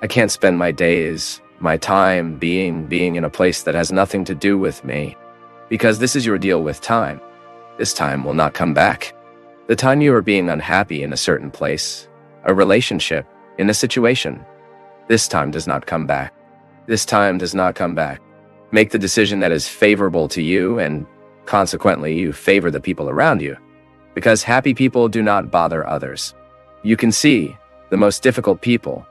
I can't spend my days, my time being in a place that has nothing to do with me. Because this is your deal with time. This time will not come back. The time you are being unhappy in a certain place, a relationship, in a situation, this time does not come back. This time does not come back. Make the decision that is favorable to you, and consequently, you favor the people around you. Because happy people do not bother others. You can see the most difficult people,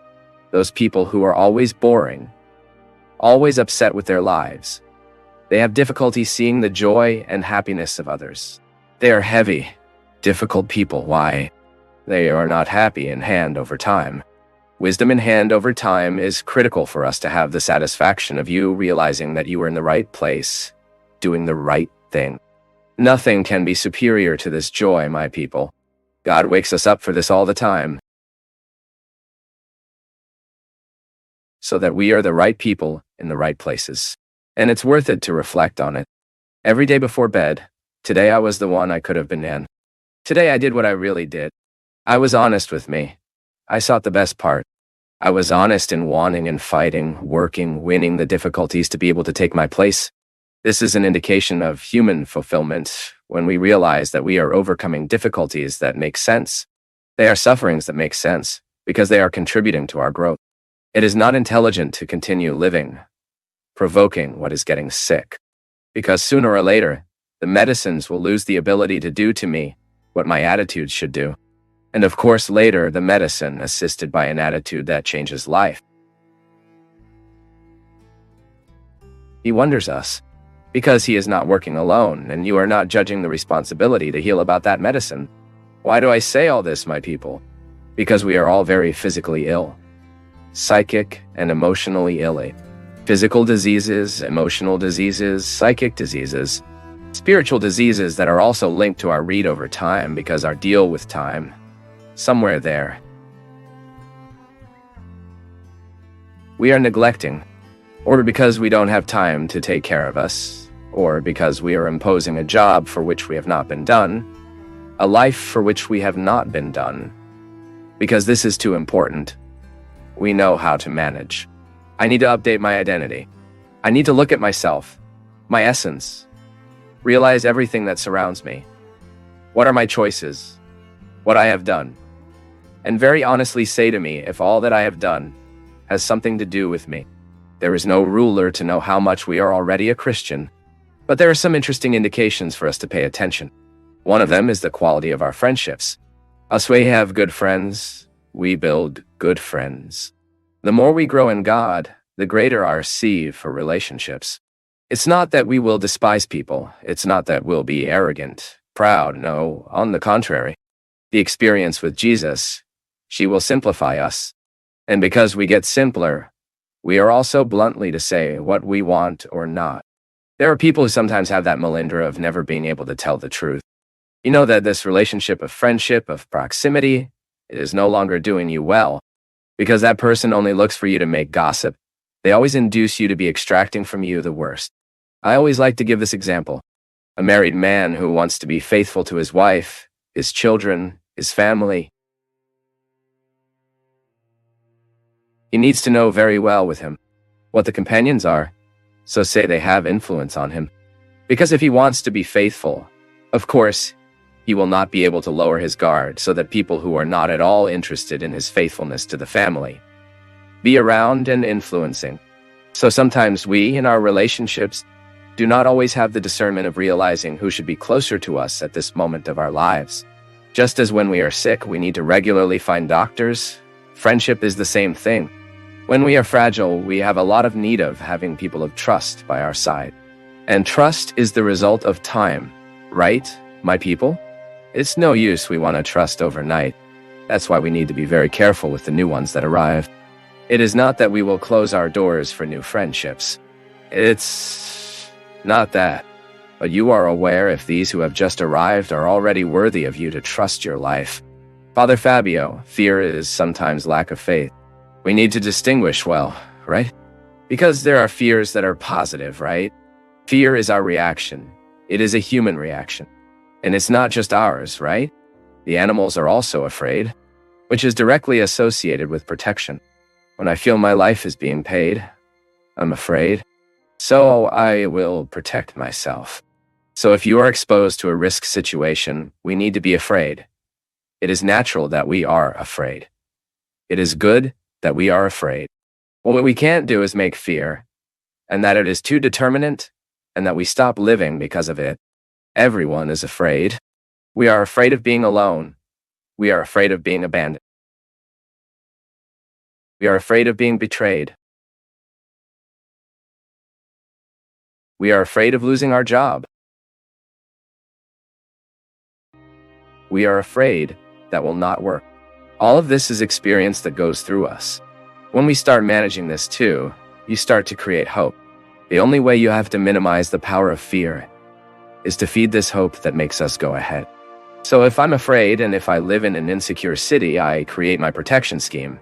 those people who are always boring, always upset with their lives. They have difficulty seeing the joy and happiness of others. They are heavy, difficult people. Why? They are not happy in hand over time. Wisdom in hand over time is critical for us to have the satisfaction of you realizing that you are in the right place, doing the right thing. Nothing can be superior to this joy, my people. God wakes us up for this all the time, so that we are the right people in the right places. And it's worth it to reflect on it. Every day before bed, today I was the one I could have been in. Today I did what I really did. I was honest with me. I sought the best part. I was honest in wanting and fighting, working, winning the difficulties to be able to take my place. This is an indication of human fulfillment when we realize that we are overcoming difficulties that make sense. They are sufferings that make sense because they are contributing to our growth. It is not intelligent to continue living, provoking what is getting sick, because sooner or later, the medicines will lose the ability to do to me what my attitude should do. And of course, later, the medicine assisted by an attitude that changes life. He wonders us, because he is not working alone, and you are not judging the responsibility to heal about that medicine. Why do I say all this, my people? Because we are all very physically ill, psychic and emotionally ill. Physical diseases, emotional diseases, psychic diseases, spiritual diseases that are also linked to our read over time because our deal with time, somewhere there. We are neglecting, or because we don't have time to take care of us, or because we are imposing a job for which we have not been done, a life for which we have not been done, because this is too important. We know how to manage. I need to update my identity. I need to look at myself, my essence, realize everything that surrounds me. What are my choices? What I have done? And very honestly say to me if all that I have done has something to do with me. There is no ruler to know how much we are already a Christian, but there are some interesting indications for us to pay attention. One of them is the quality of our friendships. As we have good friends, we build good friends. The more we grow in God, the greater our sieve for relationships. It's not that we will despise people. It's not that we'll be arrogant, proud. No, on the contrary. The experience with Jesus, she will simplify us. And because we get simpler, we are also bluntly to say what we want or not. There are people who sometimes have that melindra of never being able to tell the truth. You know that this relationship of friendship, of proximity, it is no longer doing you well, because that person only looks for you to make gossip. They always induce you to be extracting from you the worst. I always like to give this example. A married man who wants to be faithful to his wife, his children, his family. He needs to know very well with him what the companions are, so say they have influence on him. Because if he wants to be faithful, of course, he will not be able to lower his guard so that people who are not at all interested in his faithfulness to the family be around and influencing. So sometimes we, in our relationships, do not always have the discernment of realizing who should be closer to us at this moment of our lives. Just as when we are sick, we need to regularly find doctors, friendship is the same thing. When we are fragile, we have a lot of need of having people of trust by our side. And trust is the result of time, right, my people? It's no use we want to trust overnight. That's why we need to be very careful with the new ones that arrive. It is not that we will close our doors for new friendships. It's not that. But you are aware if these who have just arrived are already worthy of you to trust your life. Father Fabio, fear is sometimes lack of faith. We need to distinguish well, right? Because there are fears that are positive, right? Fear is our reaction. It is a human reaction. And it's not just ours, right? The animals are also afraid, which is directly associated with protection. When I feel my life is being paid, I'm afraid. So I will protect myself. So if you are exposed to a risk situation, we need to be afraid. It is natural that we are afraid. It is good that we are afraid. What we can't do is make fear, and that it is too determinate, and that we stop living because of it. Everyone is afraid. We are afraid of being alone. We are afraid of being abandoned. We are afraid of being betrayed. We are afraid of losing our job. We are afraid that will not work. All of this is experience that goes through us. When we start managing this too, you start to create hope. The only way you have to minimize the power of fear is to feed this hope that makes us go ahead. So if I'm afraid and if I live in an insecure city, I create my protection scheme.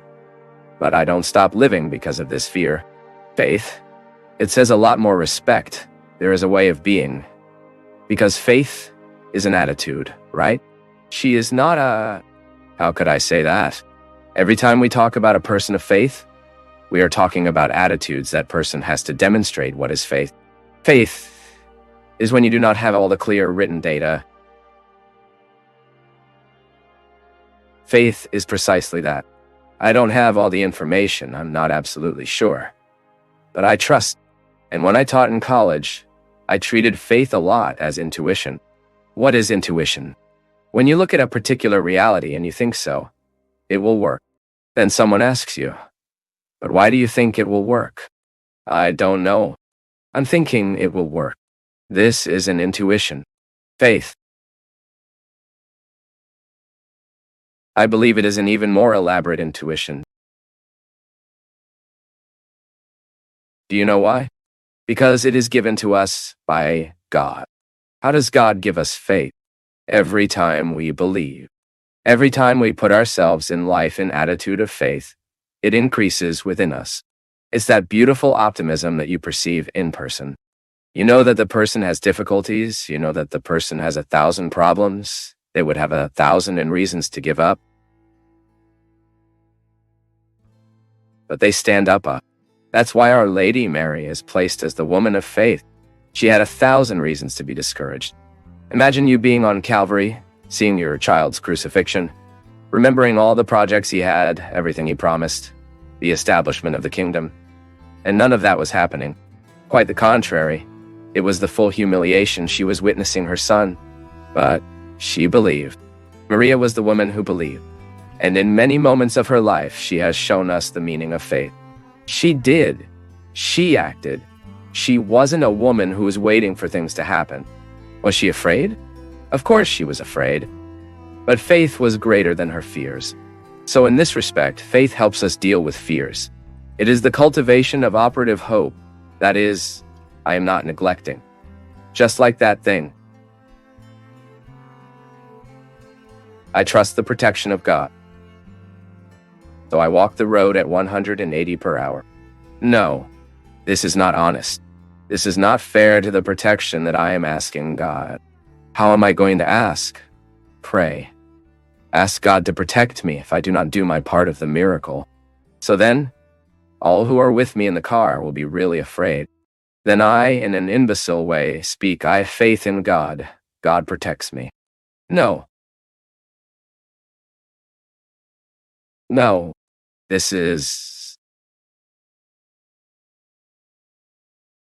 But I don't stop living because of this fear. Faith, it says a lot more respect. There is a way of being. Because faith is an attitude, right? She is not a... How could I say that? Every time we talk about a person of faith, we are talking about attitudes that person has to demonstrate what is faith. Faith is when you do not have all the clear written data. Faith is precisely that. I don't have all the information, I'm not absolutely sure. But I trust. And when I taught in college, I treated faith a lot as intuition. What is intuition? When you look at a particular reality and you think so, it will work. Then someone asks you, but why do you think it will work? I don't know. I'm thinking it will work. This is an intuition. Faith. I believe it is an even more elaborate intuition. Do you know why? Because it is given to us by God. How does God give us faith? Every time we believe. Every time we put ourselves in life in attitude of faith, it increases within us. It's that beautiful optimism that you perceive in person. You know that the person has difficulties. You know that the person has 1,000 problems. They would have 1,000 reasons to give up. But they stand up. That's why Our Lady Mary is placed as the woman of faith. She had 1,000 reasons to be discouraged. Imagine you being on Calvary, seeing your child's crucifixion, remembering all the projects he had, everything he promised, the establishment of the kingdom, and none of that was happening. Quite the contrary. It was the full humiliation she was witnessing her son. But she believed. Maria was the woman who believed. And in many moments of her life, she has shown us the meaning of faith. She did. She acted. She wasn't a woman who was waiting for things to happen. Was she afraid? Of course she was afraid. But faith was greater than her fears. So in this respect, faith helps us deal with fears. It is the cultivation of operative hope. That is, I am not neglecting. Just like that thing. I trust the protection of God. So I walk the road at 180 per hour. No, this is not honest. This is not fair to the protection that I am asking God. How am I going to ask? Pray. Ask God to protect me if I do not do my part of the miracle. So then, all who are with me in the car will be really afraid. Then I, in an imbecile way, speak, I have faith in God. God protects me. No. No. This is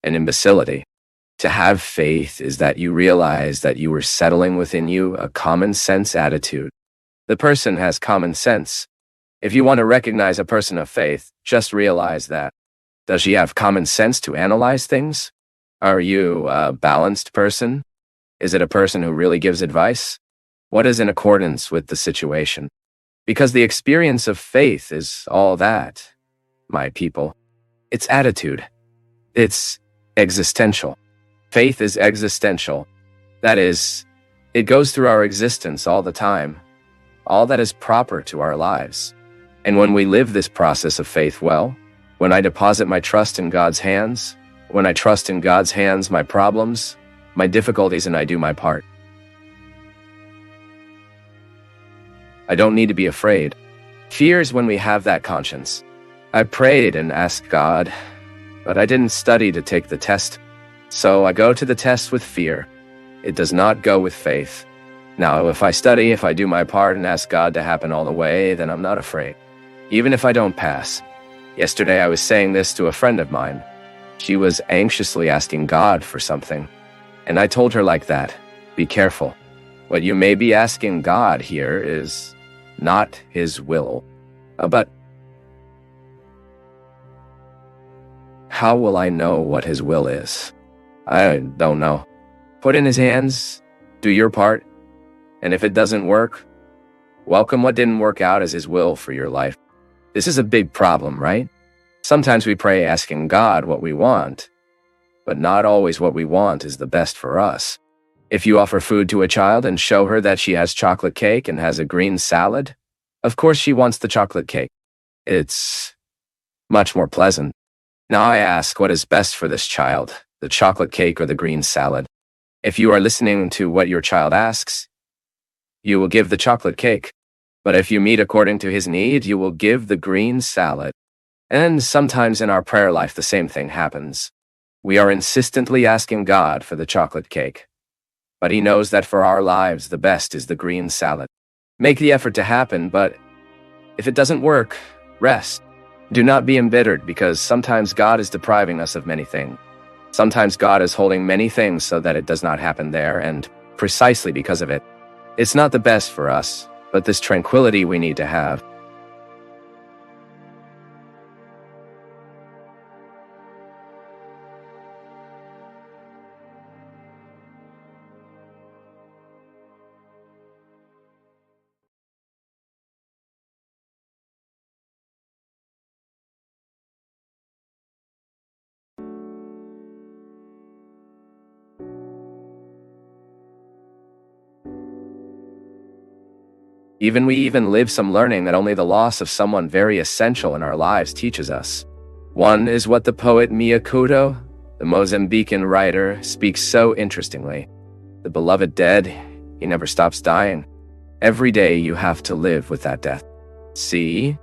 an imbecility. To have faith is that you realize that you are settling within you a common sense attitude. The person has common sense. If you want to recognize a person of faith, just realize that. Does she have common sense to analyze things? Are you a balanced person? Is it a person who really gives advice? What is in accordance with the situation? Because the experience of faith is all that, my people. It's attitude. It's existential. Faith is existential. That is, it goes through our existence all the time, all that is proper to our lives. And when we live this process of faith well, when I deposit my trust in God's hands, when I trust in God's hands my problems, my difficulties, and I do my part, I don't need to be afraid. Fear is when we have that conscience. I prayed and asked God, but I didn't study to take the test. So I go to the test with fear. It does not go with faith. Now, if I study, if I do my part and ask God to happen all the way, then I'm not afraid. Even if I don't pass. Yesterday I was saying this to a friend of mine. She was anxiously asking God for something. And I told her like that, be careful. What you may be asking God here is not His will, but how will I know what His will is? I don't know. Put in His hands, do your part, and if it doesn't work, welcome what didn't work out as His will for your life. This is a big problem, right? Sometimes we pray asking God what we want, but not always what we want is the best for us. If you offer food to a child and show her that she has chocolate cake and has a green salad, of course she wants the chocolate cake. It's much more pleasant. Now I ask, what is best for this child, the chocolate cake or the green salad? If you are listening to what your child asks, you will give the chocolate cake. But if you meet according to his need, you will give the green salad. And sometimes in our prayer life, the same thing happens. We are insistently asking God for the chocolate cake. But He knows that for our lives, the best is the green salad. Make the effort to happen, but if it doesn't work, rest. Do not be embittered, because sometimes God is depriving us of many things. Sometimes God is holding many things so that it does not happen there, and precisely because of it. It's not the best for us, but this tranquility we need to have. We even live some learning that only the loss of someone very essential in our lives teaches us. One is what the poet Miyakuto, the Mozambican writer, speaks so interestingly. The beloved dead, he never stops dying. Every day you have to live with that death. See?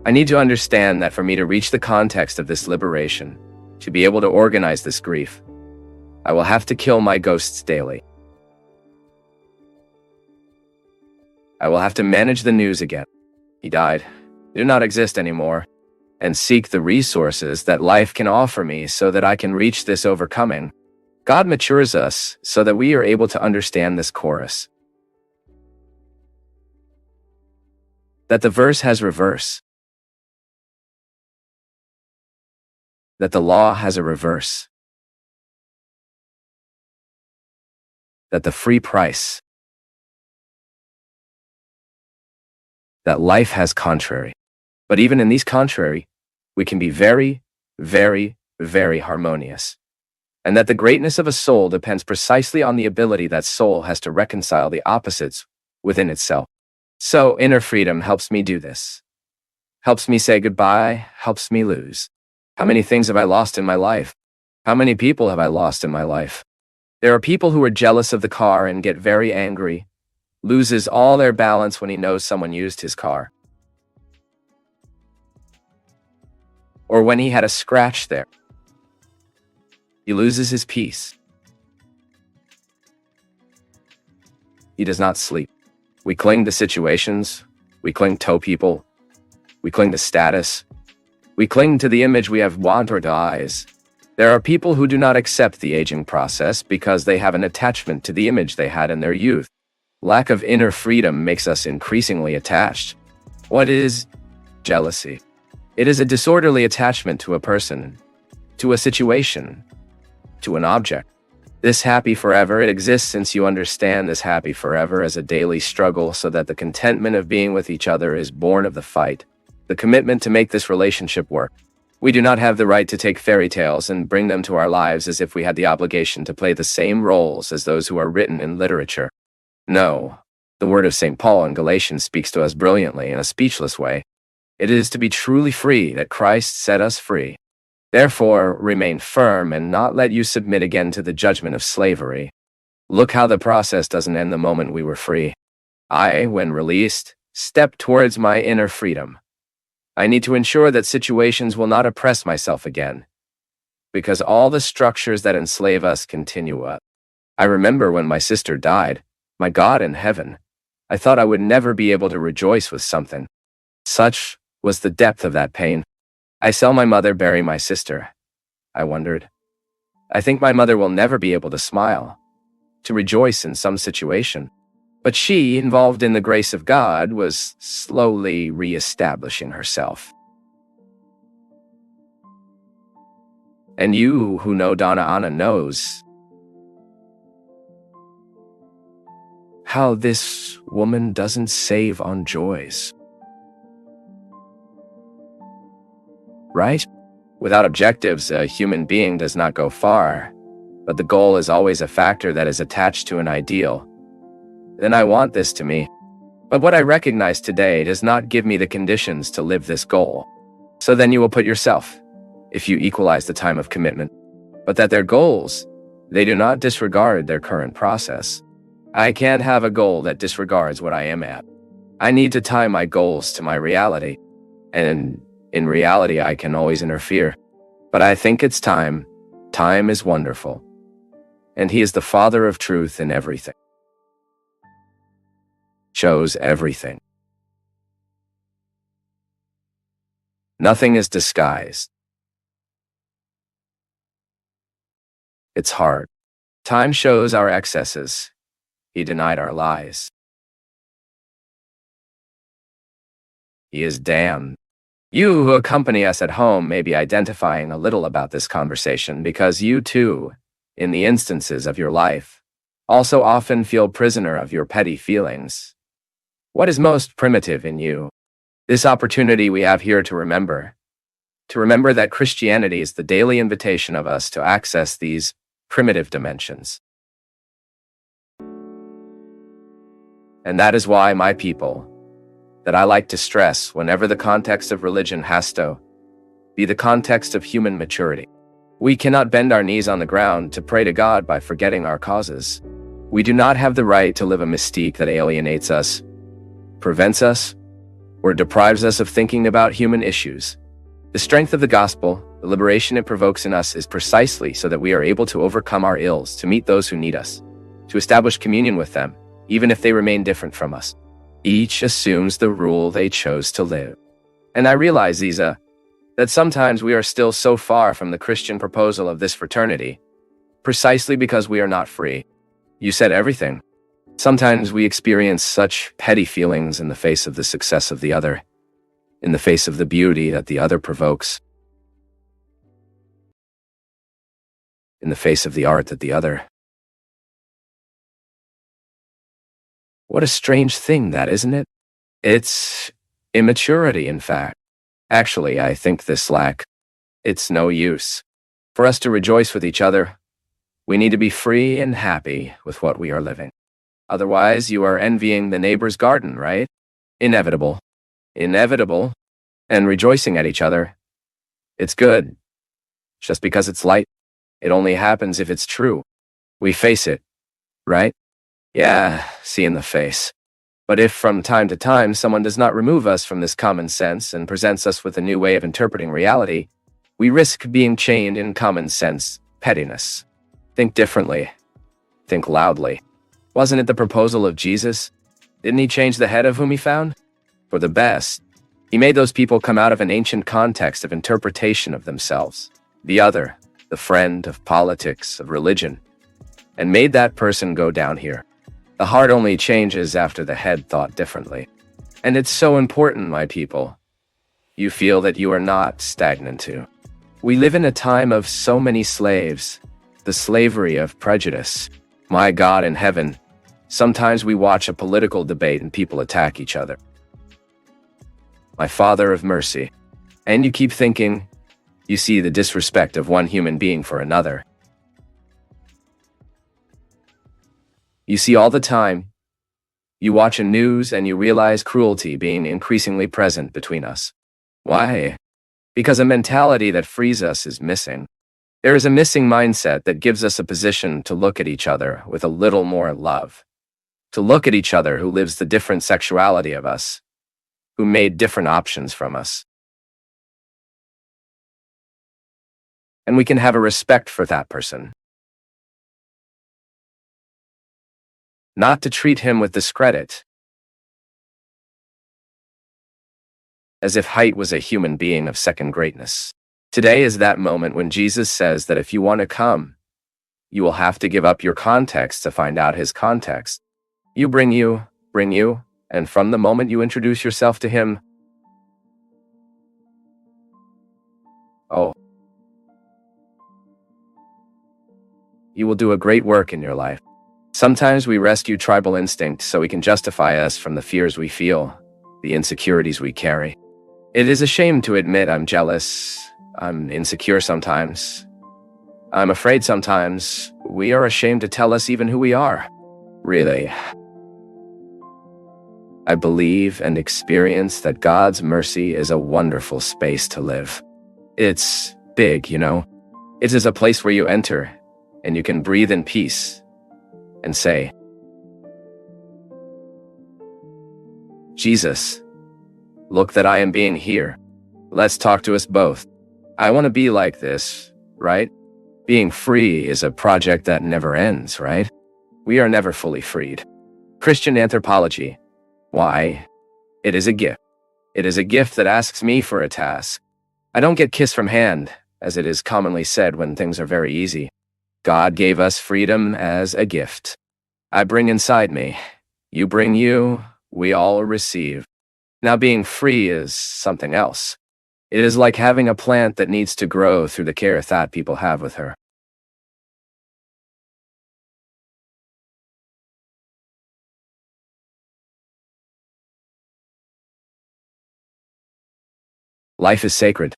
I need to understand that for me to reach the context of this liberation, to be able to organize this grief, I will have to kill my ghosts daily. I will have to manage the news again. He died. They do not exist anymore. And seek the resources that life can offer me so that I can reach this overcoming. God matures us so that we are able to understand this chorus. That the verse has reverse. That the law has a reverse. That the free price. That life has contrary. But even in these contrary, we can be very, very, very harmonious. And that the greatness of a soul depends precisely on the ability that soul has to reconcile the opposites within itself. So inner freedom helps me do this. Helps me say goodbye, helps me lose. How many things have I lost in my life? How many people have I lost in my life? There are people who are jealous of the car and get very angry, loses all their balance when he knows someone used his car. Or when he had a scratch there. He loses his peace. He does not sleep. We cling to situations. We cling to people. We cling to status. We cling to the image we have want or eyes. There are people who do not accept the aging process because they have an attachment to the image they had in their youth. Lack of inner freedom makes us increasingly attached. What is jealousy? It is a disorderly attachment to a person, to a situation, to an object. This happy forever, it exists since you understand this happy forever as a daily struggle so that the contentment of being with each other is born of the fight, the commitment to make this relationship work. We do not have the right to take fairy tales and bring them to our lives as if we had the obligation to play the same roles as those who are written in literature. No, the word of St. Paul in Galatians speaks to us brilliantly in a speechless way. It is to be truly free that Christ set us free. Therefore, remain firm and not let you submit again to the judgment of slavery. Look how the process doesn't end the moment we were free. I, when released, stepped towards my inner freedom. I need to ensure that situations will not oppress myself again, because all the structures that enslave us continue up. I remember when my sister died, my God in heaven, I thought I would never be able to rejoice with something. Such was the depth of that pain. I saw my mother bury my sister. I wondered. I think my mother will never be able to smile, to rejoice in some situation. But she, involved in the grace of God, was slowly reestablishing herself. And you who know Donna Anna knows how this woman doesn't save on joys. Right? Without objectives, a human being does not go far, but the goal is always a factor that is attached to an ideal. Then I want this to me. But what I recognize today does not give me the conditions to live this goal. So then you will put yourself, if you equalize the time of commitment, but that their goals, they do not disregard their current process. I can't have a goal that disregards what I am at. I need to tie my goals to my reality. And in reality, I can always interfere. But I think it's time. Time is wonderful. And he is the Father of truth in everything. Shows everything. Nothing is disguised. It's hard. Time shows our excesses. He denied our lies. He is damned. You who accompany us at home may be identifying a little about this conversation because you too, in the instances of your life, also often feel prisoner of your petty feelings. What is most primitive in you? This opportunity we have here to remember that Christianity is the daily invitation of us to access these primitive dimensions. And that is why, my people, that I like to stress whenever the context of religion has to be the context of human maturity. We cannot bend our knees on the ground to pray to God by forgetting our causes. We do not have the right to live a mystique that alienates us, prevents us, or deprives us of thinking about human issues. The strength of the gospel, the liberation it provokes in us, is precisely so that we are able to overcome our ills, to meet those who need us, to establish communion with them, even if they remain different from us. Each assumes the rule they chose to live. And I realize, Ziza, that sometimes we are still so far from the Christian proposal of this fraternity, precisely because we are not free. You said everything. Sometimes we experience such petty feelings in the face of the success of the other, in the face of the beauty that the other provokes, in the face of the art that the other. What a strange thing that, isn't it? It's immaturity, in fact. Actually, I think this lack. It's no use. For us to rejoice with each other, we need to be free and happy with what we are living. Otherwise, you are envying the neighbor's garden, right? Inevitable. Inevitable. And rejoicing at each other. It's good. Just because it's light, it only happens if it's true. We face it, right? Yeah, see in the face. But if from time to time someone does not remove us from this common sense and presents us with a new way of interpreting reality, we risk being chained in common sense pettiness. Think differently. Think loudly. Wasn't it the proposal of Jesus? Didn't he change the head of whom he found? For the best. He made those people come out of an ancient context of interpretation of themselves, the other, the friend of politics, of religion, and made that person go down here. The heart only changes after the head thought differently. And it's so important, my people. You feel that you are not stagnant too. We live in a time of so many slaves, the slavery of prejudice. My God in heaven, sometimes we watch a political debate and people attack each other. My Father of mercy. And you keep thinking, you see the disrespect of one human being for another. You see all the time. You watch a news and you realize cruelty being increasingly present between us. Why? Because a mentality that frees us is missing. There is a missing mindset that gives us a position to look at each other with a little more love. To look at each other who lives the different sexuality of us, who made different options from us. and we can have a respect for that person. Not to treat him with discredit, as if height was a human being of second greatness. Today is that moment when Jesus says that if you want to come, you will have to give up your context to find out his context. You bring you, and from the moment you introduce yourself to him, oh, you will do a great work in your life. Sometimes we rescue tribal instinct so we can justify us from the fears we feel, the insecurities we carry. It is a shame to admit I'm jealous, I'm insecure sometimes, I'm afraid sometimes. We are ashamed to tell us even who we are. Really. I believe and experience that God's mercy is a wonderful space to live. It's big, you know. It is a place where you enter and you can breathe in peace and say, Jesus, look that I am being here. Let's talk to us both. I want to be like this, right? Being free is a project that never ends, right? We are never fully freed. Christian anthropology. Why? It is a gift. It is a gift that asks me for a task. I don't get kiss from hand, as it is commonly said when things are very easy. God gave us freedom as a gift. I bring inside me. You bring you. We all receive. Now being free is something else. It is like having a plant that needs to grow through the care that people have with her. Life is sacred.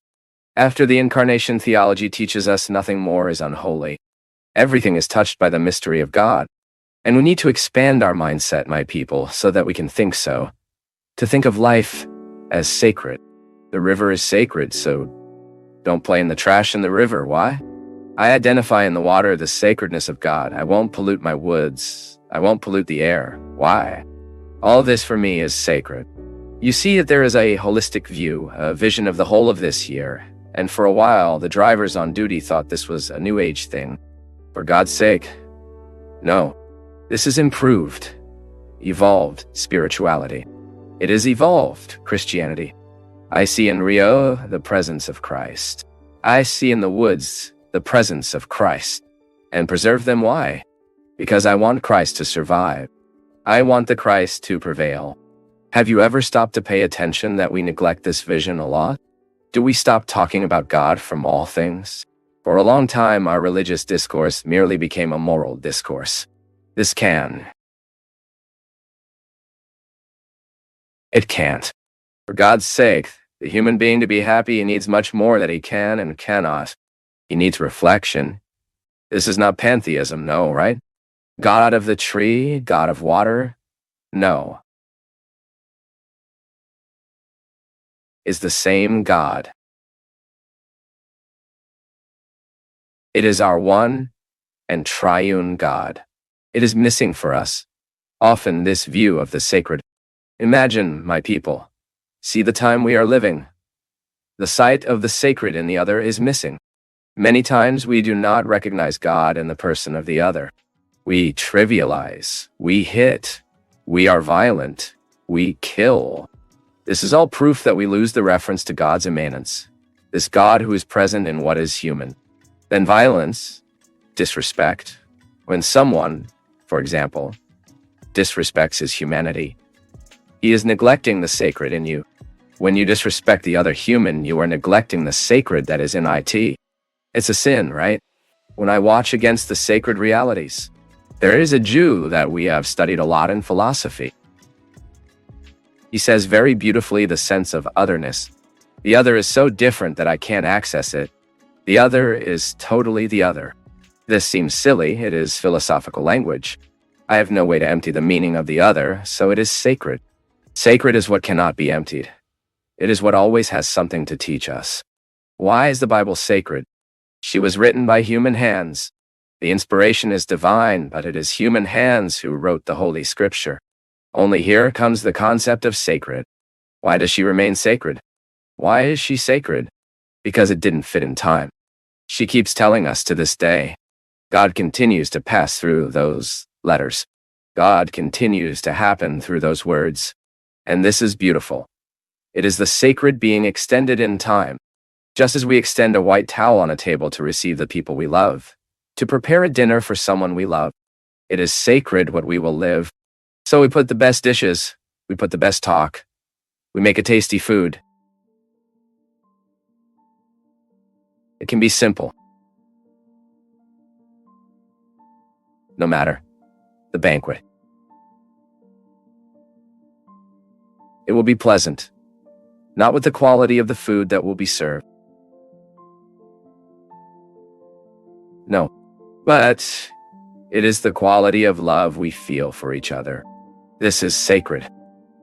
After the incarnation, theology teaches us nothing more is unholy. Everything is touched by the mystery of God. And we need to expand our mindset, my people, so that we can think so. To think of life as sacred. The river is sacred, so don't play in the trash in the river. Why? I identify in the water the sacredness of God. I won't pollute my woods. I won't pollute the air. Why? All this for me is sacred. You see that there is a holistic view, a vision of the whole of this year. And for a while, the drivers on duty thought this was a new age thing. For God's sake, no. This is improved, evolved spirituality. It is evolved Christianity. I see in Rio the presence of Christ. I see in the woods the presence of Christ. And preserve them. Why? Because I want Christ to survive. I want the Christ to prevail. Have you ever stopped to pay attention that we neglect this vision a lot? Do we stop talking about God from all things? For a long time, our religious discourse merely became a moral discourse. This can. It can't. For God's sake, the human being to be happy, he needs much more that he can and cannot. He needs reflection. This is not pantheism, no, right? God of the tree, God of water, no. Is the same God. It is our one and triune God. It is missing for us, often, this view of the sacred. Imagine, my people, see the time we are living. The sight of the sacred in the other is missing. Many times we do not recognize God in the person of the other. We trivialize, we hit, we are violent, we kill. This is all proof that we lose the reference to God's immanence, this God who is present in what is human. Then violence, disrespect, when someone, for example, disrespects his humanity, he is neglecting the sacred in you. When you disrespect the other human, you are neglecting the sacred that is in it. It's a sin, right? When I watch against the sacred realities, there is a Jew that we have studied a lot in philosophy. He says very beautifully the sense of otherness. The other is so different that I can't access it. The other is totally the other. This seems silly, it is philosophical language. I have no way to empty the meaning of the other, so it is sacred. Sacred is what cannot be emptied. It is what always has something to teach us. Why is the Bible sacred? She was written by human hands. The inspiration is divine, but it is human hands who wrote the Holy Scripture. Only here comes the concept of sacred. Why does she remain sacred? Why is she sacred? Because it didn't fit in time. She keeps telling us to this day. God continues to pass through those letters. God continues to happen through those words. And this is beautiful. It is the sacred being extended in time. Just as we extend a white towel on a table to receive the people we love, to prepare a dinner for someone we love, it is sacred what we will live. So we put the best dishes, we put the best talk, we make a tasty food. It can be simple. No matter the banquet. It will be pleasant, not with the quality of the food that will be served. No, but it is the quality of love we feel for each other. This is sacred.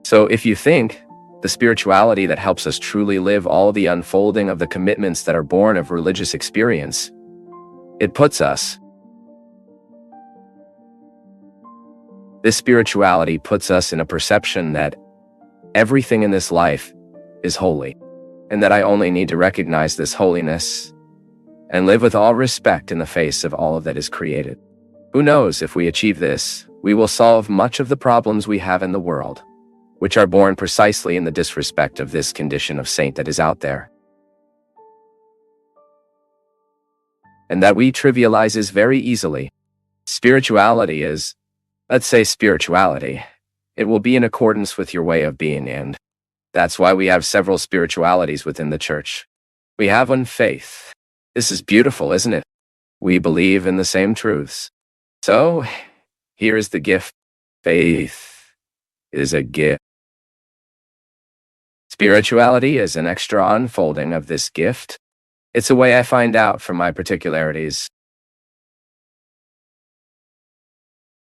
So if you think the spirituality that helps us truly live all the unfolding of the commitments that are born of religious experience, it puts us. This spirituality puts us in a perception that everything in this life is holy, and that I only need to recognize this holiness and live with all respect in the face of all that is created. Who knows, if we achieve this, we will solve much of the problems we have in the world, which are born precisely in the disrespect of this condition of saint that is out there. And that we trivializes very easily. Spirituality is, let's say spirituality, it will be in accordance with your way of being, and that's why we have several spiritualities within the church. We have one faith. This is beautiful, isn't it? We believe in the same truths. So, here is the gift. Faith is a gift. Spirituality is an extra unfolding of this gift. It's a way I find out from my particularities.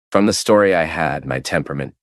From the story I had, my temperament.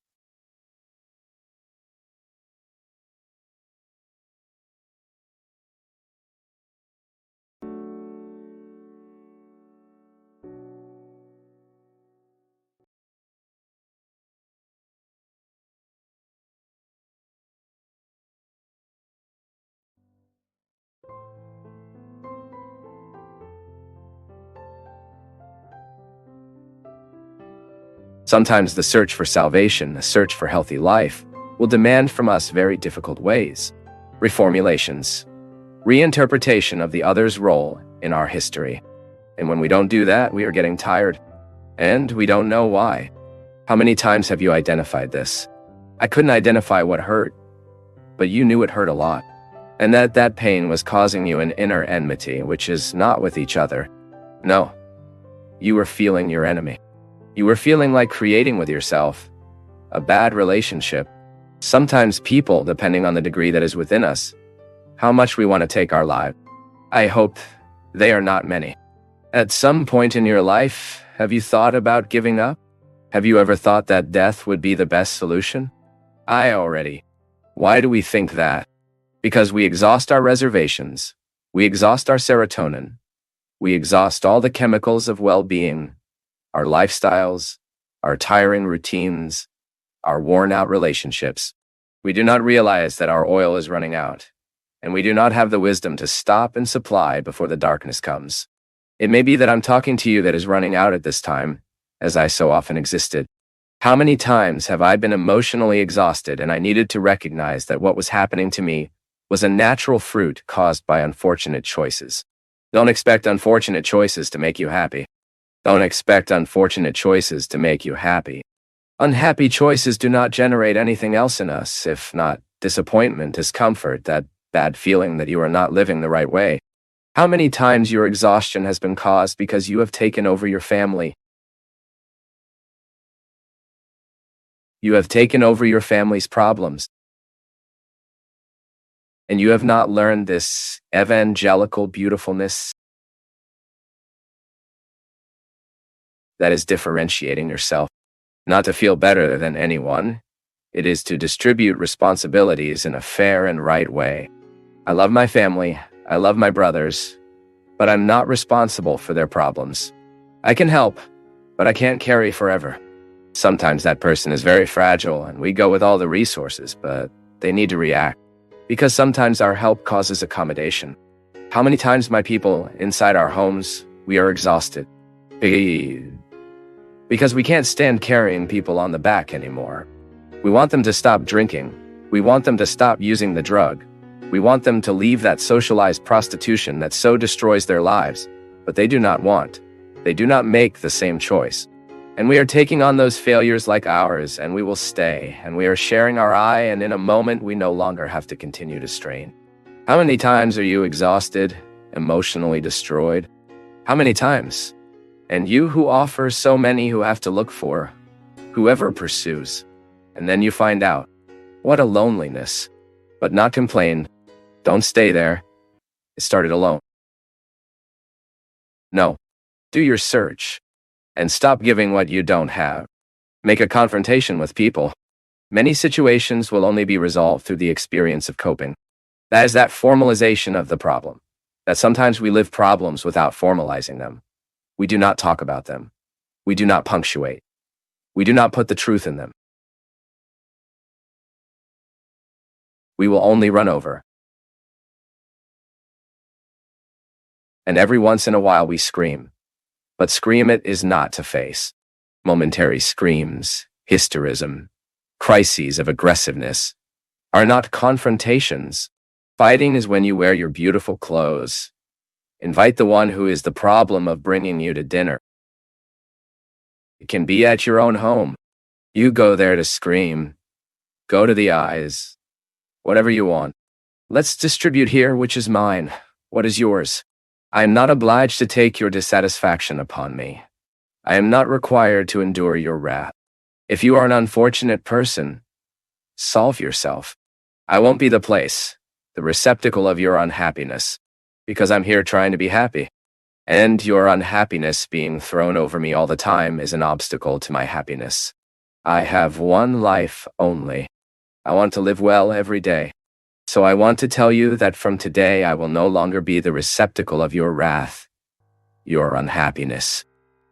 Sometimes the search for salvation, the search for healthy life, will demand from us very difficult ways, reformulations, reinterpretation of the other's role in our history. And when we don't do that, we are getting tired. And we don't know why. How many times have you identified this? I couldn't identify what hurt, but you knew it hurt a lot. And that pain was causing you an inner enmity, which is not with each other. No, you were feeling your enemy. You were feeling like creating with yourself a bad relationship. Sometimes people, depending on the degree that is within us, how much we want to take our life. I hope they are not many. At some point in your life, have you thought about giving up? Have you ever thought that death would be the best solution? I already. Why do we think that? Because we exhaust our reservations. We exhaust our serotonin. We exhaust all the chemicals of well-being, our lifestyles, our tiring routines, our worn-out relationships. We do not realize that our oil is running out, and we do not have the wisdom to stop and supply before the darkness comes. It may be that I'm talking to you that is running out at this time, as I so often existed. How many times have I been emotionally exhausted and I needed to recognize that what was happening to me was a natural fruit caused by unfortunate choices. Don't expect unfortunate choices to make you happy. Don't expect unfortunate choices to make you happy. Unhappy choices do not generate anything else in us, if not disappointment, discomfort, that bad feeling that you are not living the right way. How many times your exhaustion has been caused because you have taken over your family? You have taken over your family's problems. And you have not learned this evangelical beautifulness that is differentiating yourself. Not to feel better than anyone. It is to distribute responsibilities in a fair and right way. I love my family. I love my brothers. But I'm not responsible for their problems. I can help, but I can't carry forever. Sometimes that person is very fragile and we go with all the resources, but they need to react. Because sometimes our help causes accommodation. How many times, my people, inside our homes, we are exhausted? Because we can't stand carrying people on the back anymore. We want them to stop drinking. We want them to stop using the drug. We want them to leave that socialized prostitution that so destroys their lives, but they do not want. They do not make the same choice. And we are taking on those failures like ours, and we will stay, and we are sharing our eye, and in a moment we no longer have to continue to strain. How many times are you exhausted, emotionally destroyed? How many times? And you who offer so many who have to look for, whoever pursues. And then you find out, what a loneliness. But not complain. Don't stay there. It started alone. No. Do your search. And stop giving what you don't have. Make a confrontation with people. Many situations will only be resolved through the experience of coping. That is that formalization of the problem. That sometimes we live problems without formalizing them. We do not talk about them. We do not punctuate. We do not put the truth in them. We will only run over. And every once in a while we scream. But scream it is not to face. Momentary screams, hysterism, crises of aggressiveness are not confrontations. Fighting is when you wear your beautiful clothes. Invite the one who is the problem of bringing you to dinner. It can be at your own home. You go there to scream. Go to the eyes. Whatever you want. Let's distribute here which is mine. What is yours? I am not obliged to take your dissatisfaction upon me. I am not required to endure your wrath. If you are an unfortunate person, solve yourself. I won't be the place, the receptacle of your unhappiness, because I'm here trying to be happy. And your unhappiness being thrown over me all the time is an obstacle to my happiness. I have one life only. I want to live well every day. So I want to tell you that from today I will no longer be the receptacle of your wrath, your unhappiness.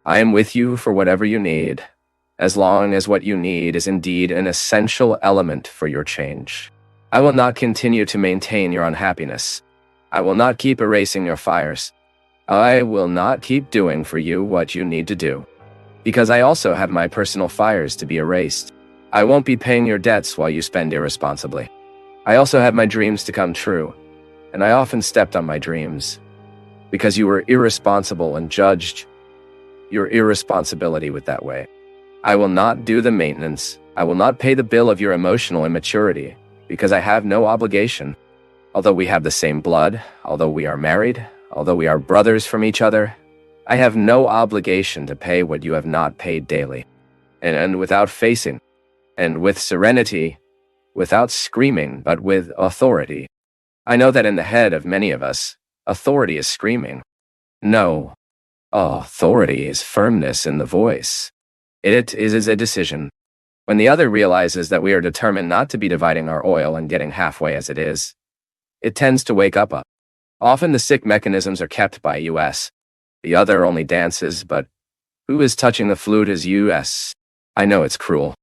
I am with you for whatever you need, as long as what you need is indeed an essential element for your change. I will not continue to maintain your unhappiness. I will not keep erasing your fires. I will not keep doing for you what you need to do, because I also have my personal fires to be erased. I won't be paying your debts while you spend irresponsibly. I also have my dreams to come true, and I often stepped on my dreams, because you were irresponsible and judged your irresponsibility with that way. I will not do the maintenance. I will not pay the bill of your emotional immaturity, because I have no obligation. Although we have the same blood, although we are married, although we are brothers from each other, I have no obligation to pay what you have not paid daily. And without facing, and with serenity, without screaming, but with authority. I know that in the head of many of us, authority is screaming. No, authority is firmness in the voice. It is a decision. When the other realizes that we are determined not to be dividing our oil and getting halfway as it is, it tends to wake up. Often the sick mechanisms are kept by US. The other only dances, but who is touching the flute is US. I know it's cruel.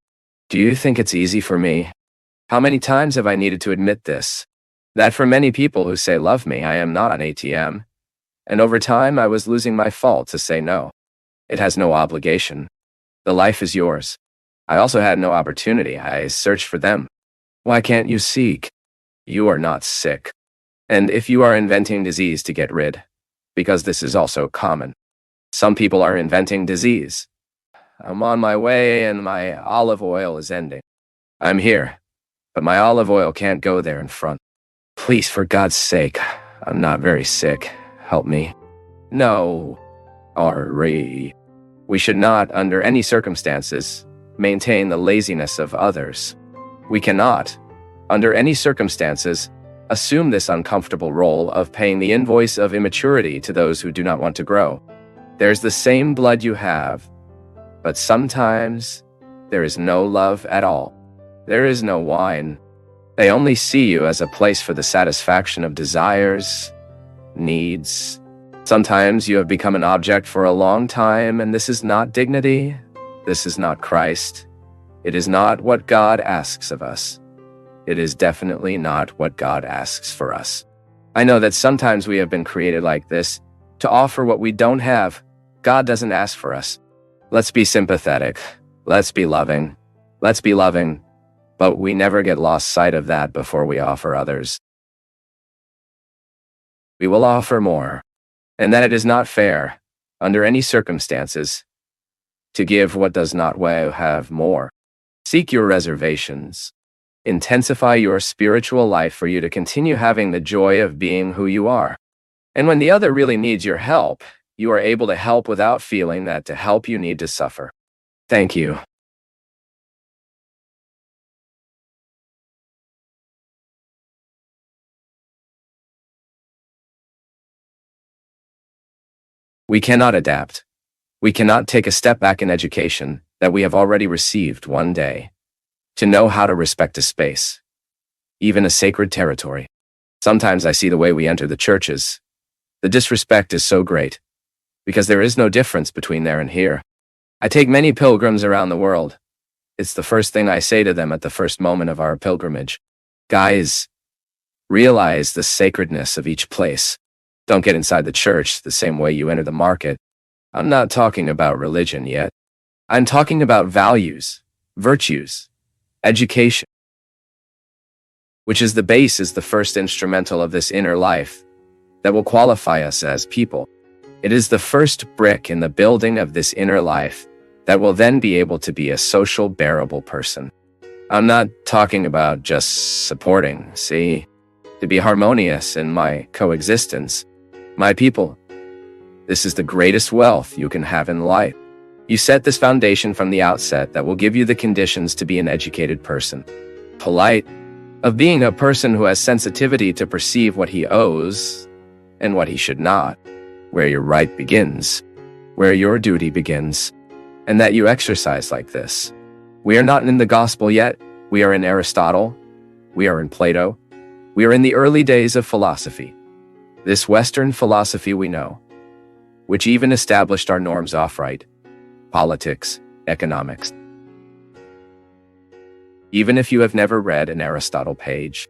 Do you think it's easy for me? How many times have I needed to admit this? That for many people who say love me, I am not an ATM. And over time, I was losing my fault to say no. It has no obligation. The life is yours. I also had no opportunity. I searched for them. Why can't you seek? You are not sick. And if you are inventing disease to get rid, because this is also common. Some people are inventing disease. I'm on my way and my olive oil is ending. I'm here, but my olive oil can't go there in front. Please, for God's sake, I'm not very sick. Help me. No, Ari. We should not, under any circumstances, maintain the laziness of others. We cannot, under any circumstances, assume this uncomfortable role of paying the invoice of immaturity to those who do not want to grow. There's the same blood you have, but sometimes there is no love at all. There is no wine. They only see you as a place for the satisfaction of desires, needs. Sometimes you have become an object for a long time, and this is not dignity. This is not Christ. It is not what God asks of us. It is definitely not what God asks for us. I know that sometimes we have been created like this, to offer what we don't have. God doesn't ask for us. Let's be sympathetic. Let's be loving. Let's be loving. But we never get lost sight of that before we offer others. We will offer more, and that it is not fair, under any circumstances, to give what does not have more. Seek your reservations. Intensify your spiritual life for you to continue having the joy of being who you are. And when the other really needs your help, you are able to help without feeling that to help you need to suffer. Thank you. We cannot adapt. We cannot take a step back in education that we have already received one day to know how to respect a space, even a sacred territory. Sometimes I see the way we enter the churches. The disrespect is so great because there is no difference between there and here. I take many pilgrims around the world. It's the first thing I say to them at the first moment of our pilgrimage. Guys, realize the sacredness of each place. Don't get inside the church the same way you enter the market. I'm not talking about religion yet. I'm talking about values, virtues, education, which is the base, is the first instrumental of this inner life that will qualify us as people. It is the first brick in the building of this inner life that will then be able to be a social, bearable person. I'm not talking about just supporting, see, to be harmonious in my coexistence. My people, this is the greatest wealth you can have in life. You set this foundation from the outset that will give you the conditions to be an educated person, polite, of being a person who has sensitivity to perceive what he owes and what he should not, where your right begins, where your duty begins, and that you exercise like this. We are not in the gospel yet. We are in Aristotle. We are in Plato. We are in the early days of philosophy. This Western philosophy we know, which even established our norms off-right, politics, economics. Even if you have never read an Aristotle page,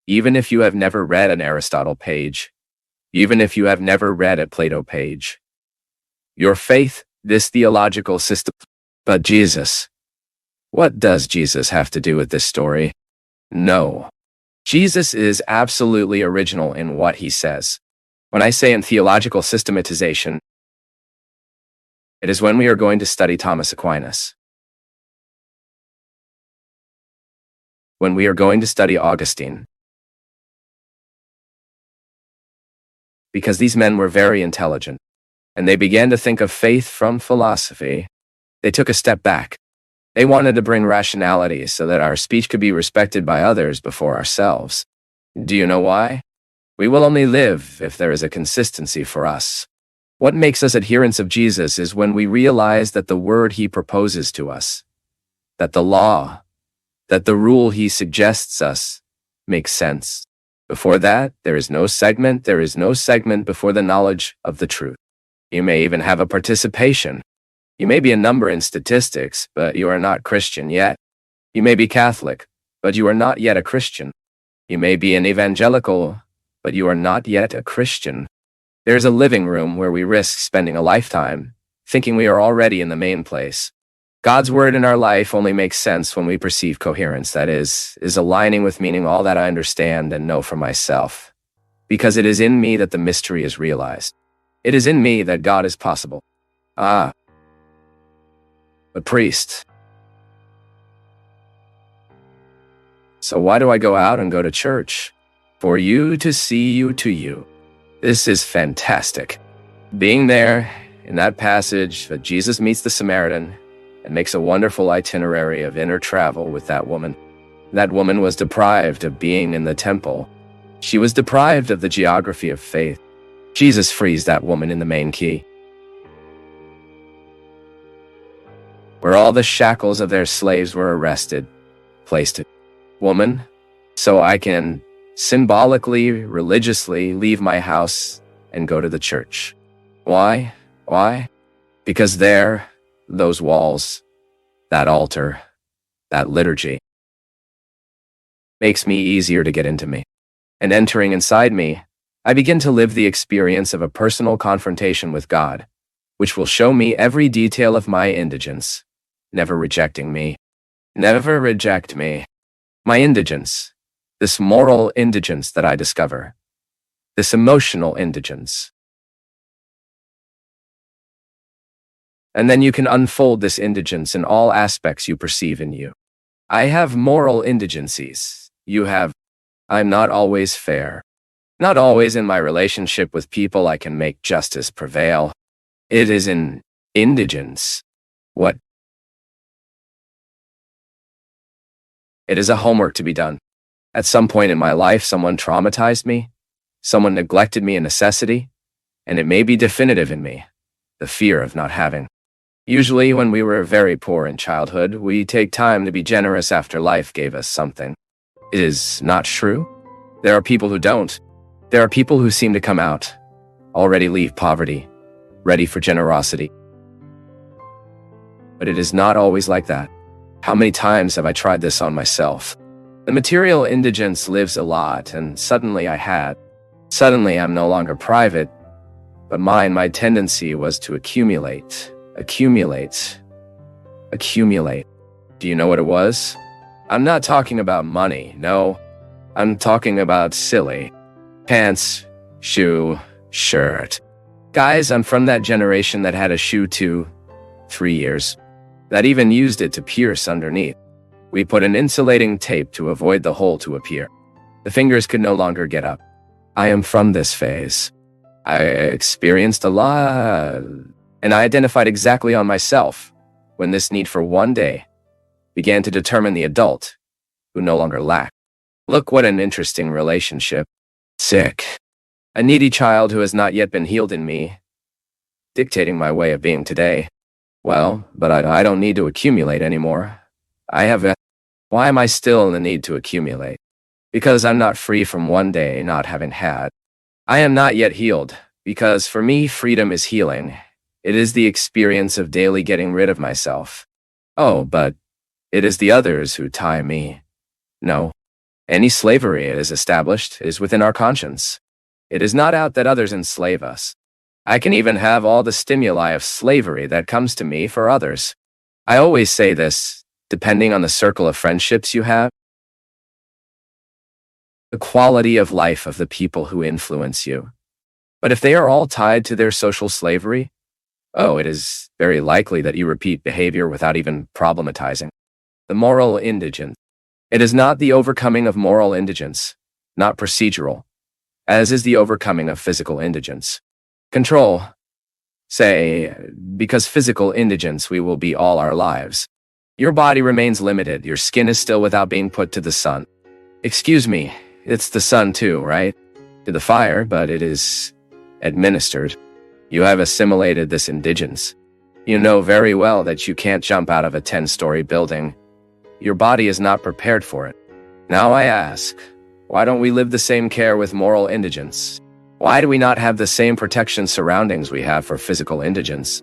even if you have never read an Aristotle page, even if you have never read a Plato page, your faith, this theological system, but Jesus. What does Jesus have to do with this story? No. Jesus is absolutely original in what he says. When I say in theological systematization, it is when we are going to study Thomas Aquinas, when we are going to study Augustine, because these men were very intelligent, and they began to think of faith from philosophy. They took a step back. They wanted to bring rationality so that our speech could be respected by others before ourselves. Do you know why? We will only live if there is a consistency for us. What makes us adherents of Jesus is when we realize that the word he proposes to us, that the law, that the rule he suggests us, makes sense. Before that, there is no segment before the knowledge of the truth. You may even have a participation. You may be a number in statistics, but you are not Christian yet. You may be Catholic, but you are not yet a Christian. You may be an evangelical, but you are not yet a Christian. There's a living room where we risk spending a lifetime, thinking we are already in the main place. God's word in our life only makes sense when we perceive coherence, that is aligning with meaning all that I understand and know for myself. Because it is in me that the mystery is realized. It is in me that God is possible. But priest. So why do I go out and go to church? For you to see you to you. This is fantastic. Being there in that passage that Jesus meets the Samaritan and makes a wonderful itinerary of inner travel with that woman. That woman was deprived of being in the temple. She was deprived of the geography of faith. Jesus frees that woman in the main key, where all the shackles of their slaves were arrested, placed it. Woman, so I can symbolically, religiously leave my house and go to the church. Why? Why? Because there, those walls, that altar, that liturgy, makes me easier to get into me. And entering inside me, I begin to live the experience of a personal confrontation with God, which will show me every detail of my indigence, never rejecting me. Never reject me. My indigence, this moral indigence that I discover, this emotional indigence. And then you can unfold this indigence in all aspects you perceive in you. I have moral indigencies. You have, I'm not always fair. Not always in my relationship with people I can make justice prevail. It is an indigence. What? It is a homework to be done. At some point in my life, someone traumatized me. Someone neglected me a necessity. And it may be definitive in me, the fear of not having. Usually, when we were very poor in childhood, we take time to be generous after life gave us something. It is not true. There are people who don't. There are people who seem to come out, already leave poverty, ready for generosity. But it is not always like that. How many times have I tried this on myself? The material indigence lives a lot, and suddenly I'm no longer private, but my tendency was to accumulate. Do you know what it was? I'm not talking about money, no. I'm talking about silly. Pants, shoe, shirt. Guys, I'm from that generation that had a shoe 2-3 years. That even used it to pierce underneath. We put an insulating tape to avoid the hole to appear. The fingers could no longer get up. I am from this phase. I experienced a lot, and I identified exactly on myself when this need for one day began to determine the adult who no longer lacked. Look what an interesting relationship. Sick. A needy child who has not yet been healed in me, dictating my way of being today. Well, but I don't need to accumulate anymore. Why am I still in the need to accumulate? Because I'm not free from one day not having had. I am not yet healed, because for me, freedom is healing. It is the experience of daily getting rid of myself. Oh, but it is the others who tie me. No. Any slavery it is established is within our conscience. It is not out that others enslave us. I can even have all the stimuli of slavery that comes to me for others. I always say this, depending on the circle of friendships you have, the quality of life of the people who influence you. But if they are all tied to their social slavery, it is very likely that you repeat behavior without even problematizing. The moral indigence. It is not the overcoming of moral indigence, not procedural, as is the overcoming of physical indigence. Control. Say, because physical indigence we will be all our lives. Your body remains limited, your skin is still without being put to the sun. Excuse me, it's the sun too, right? To the fire, but it is administered. You have assimilated this indigence. You know very well that you can't jump out of a 10-story building. Your body is not prepared for it. Now I ask, why don't we live the same care with moral indigence? Why do we not have the same protection surroundings we have for physical indigence?